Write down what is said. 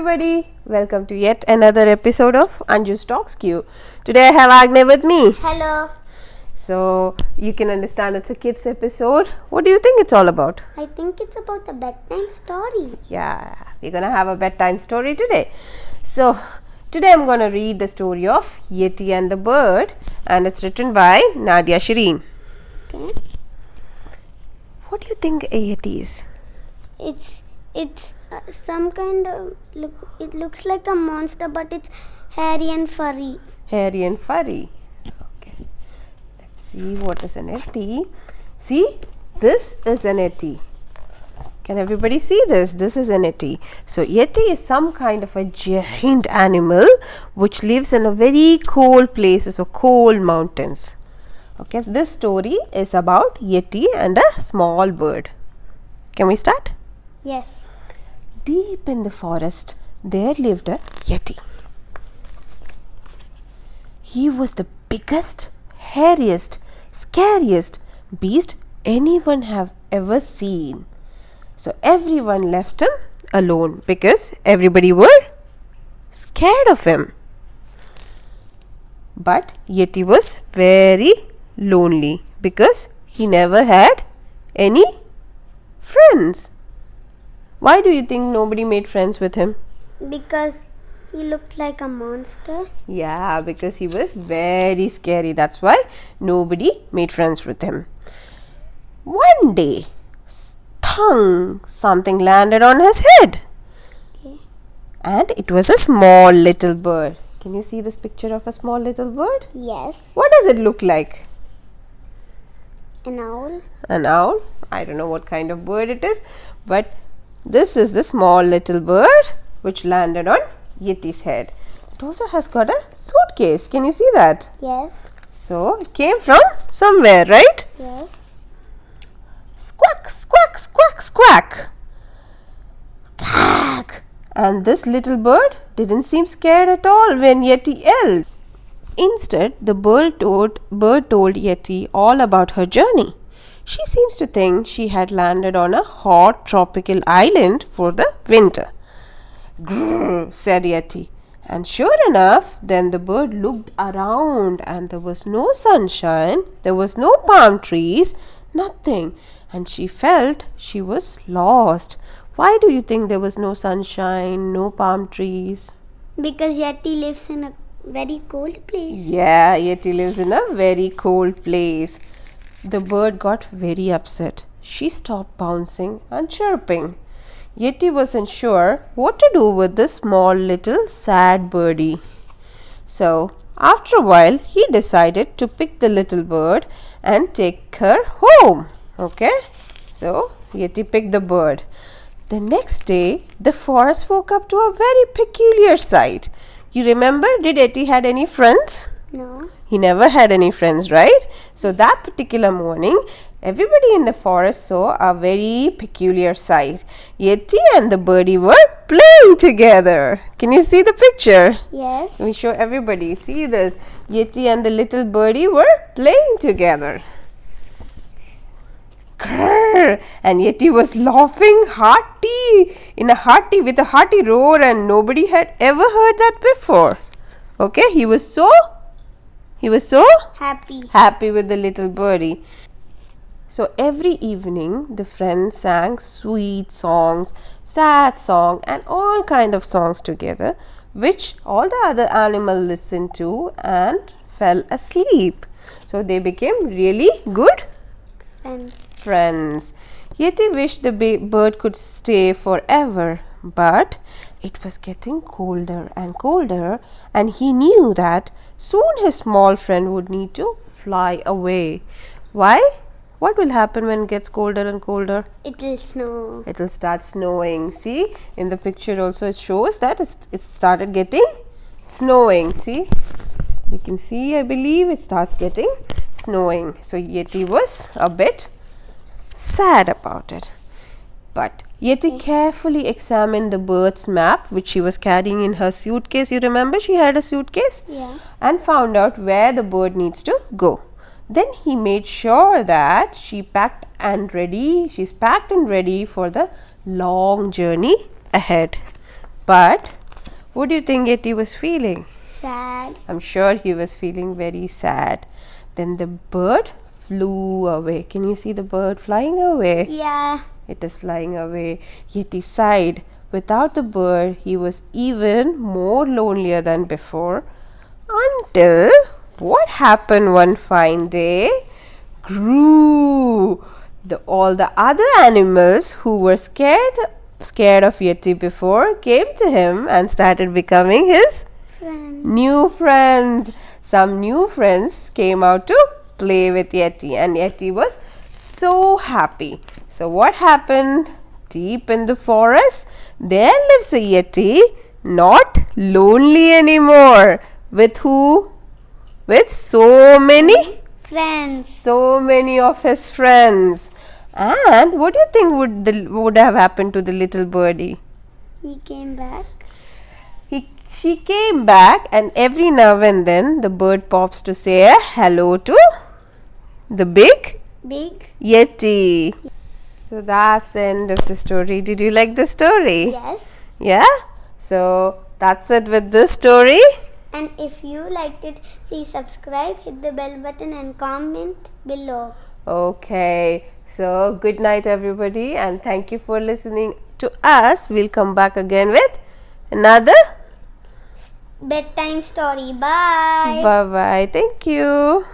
everybody, welcome to yet another episode of Anju's Talks Q. Today I have Agne with me. Hello. So you can understand it's a kids episode. What do you think it's all about? I think it's about a bedtime story. Yeah, we're gonna have a bedtime story today. So today I'm gonna read the story of Yeti and the bird, and it's written by Nadia Shireen. Okay. What do you think a Yeti is? It's some kind of look. It looks like a monster, but it's hairy and furry. Hairy and furry. Okay. Let's see what is an Yeti. See, this is an Yeti. Can everybody see this? This is an Yeti. So Yeti is some kind of a giant animal which lives in a very cold places or cold mountains. Okay, this story is about Yeti and a small bird. Can we start? Yes. Deep in the forest, there lived a Yeti. He was the biggest, hairiest, scariest beast anyone have ever seen. So everyone left him alone because everybody were scared of him. But Yeti was very lonely because he never had any friends. Why do you think nobody made friends with him? Because he looked like a monster. Yeah, because he was very scary. That's why nobody made friends with him. One day, something landed on his head. Okay. And it was a small little bird. Can you see this picture of a small little bird? Yes. What does it look like? An owl. An owl? I don't know what kind of bird it is, but this is the small little bird which landed on Yeti's head. It also has got a suitcase. Can you see that? Yes. So it came from somewhere, right? Yes. Squawk, squawk, squawk, squawk. Quack. And this little bird didn't seem scared at all when Yeti yelled. Instead, the bird told Yeti all about her journey. She seems to think she had landed on a hot tropical island for the winter. Grrr, said Yeti. And sure enough, then the bird looked around and there was no sunshine, there was no palm trees, nothing. And she felt she was lost. Why do you think there was no sunshine, no palm trees? Because Yeti lives in a very cold place. Yeah, Yeti lives in a very cold place. The bird got very upset. She stopped bouncing and chirping. Yeti wasn't sure what to do with this small little sad birdie. So, after a while, he decided to pick the little bird and take her home. Okay? So, Yeti picked the bird. The next day, the forest woke up to a very peculiar sight. You remember, did Yeti had any friends? No. He never had any friends, right? So that particular morning, everybody in the forest saw a very peculiar sight. Yeti and the birdie were playing together. Can you see the picture? Yes. Let me show everybody. See this. Yeti and the little birdie were playing together. Grrr. And Yeti was laughing with a hearty roar, and nobody had ever heard that before. Okay, he was so happy with the little birdie. So every evening the friends sang sweet songs, sad song, and all kind of songs together, which all the other animals listened to and fell asleep. So they became really good friends. Yeti wished the bird could stay forever, but it was getting colder and colder, and he knew that soon his small friend would need to fly away. Why? What will happen when it gets colder and colder? It will snow. It will start snowing. See, in the picture also it shows that it started getting snowing. See, you can see, I believe it starts getting snowing. So Yeti was a bit sad about it. But Yeti carefully examined the bird's map, which she was carrying in her suitcase. You remember she had a suitcase? Yeah. And found out where the bird needs to go. Then he made sure that she's packed and ready for the long journey ahead. But What do you think Yeti was feeling? Sad. I'm sure he was feeling very sad. Then the bird flew away. Can you see the bird flying away? Yeah. It is flying away. Yeti sighed. Without the bird, he was even more lonelier than before. Until what happened one fine day? Grew. All the other animals who were scared of Yeti before came to him and started becoming his Friend. new friends. Some new friends came out to play with Yeti, and Yeti was so happy. So what happened? Deep in the forest, there lives a Yeti, not lonely anymore. With who? With so many Friends. of his friends. And what do you think would have happened to the little birdie? He came back. She came back, and every now and then the bird pops to say a hello to the big Yeti. So that's the end of the story. Did you like the story? Yes. Yeah? So that's it with this story. And if you liked it, please subscribe, hit the bell button and comment below. Okay. So good night everybody, and thank you for listening to us. We'll come back again with another Bedtime story. Bye. bye. Thank you.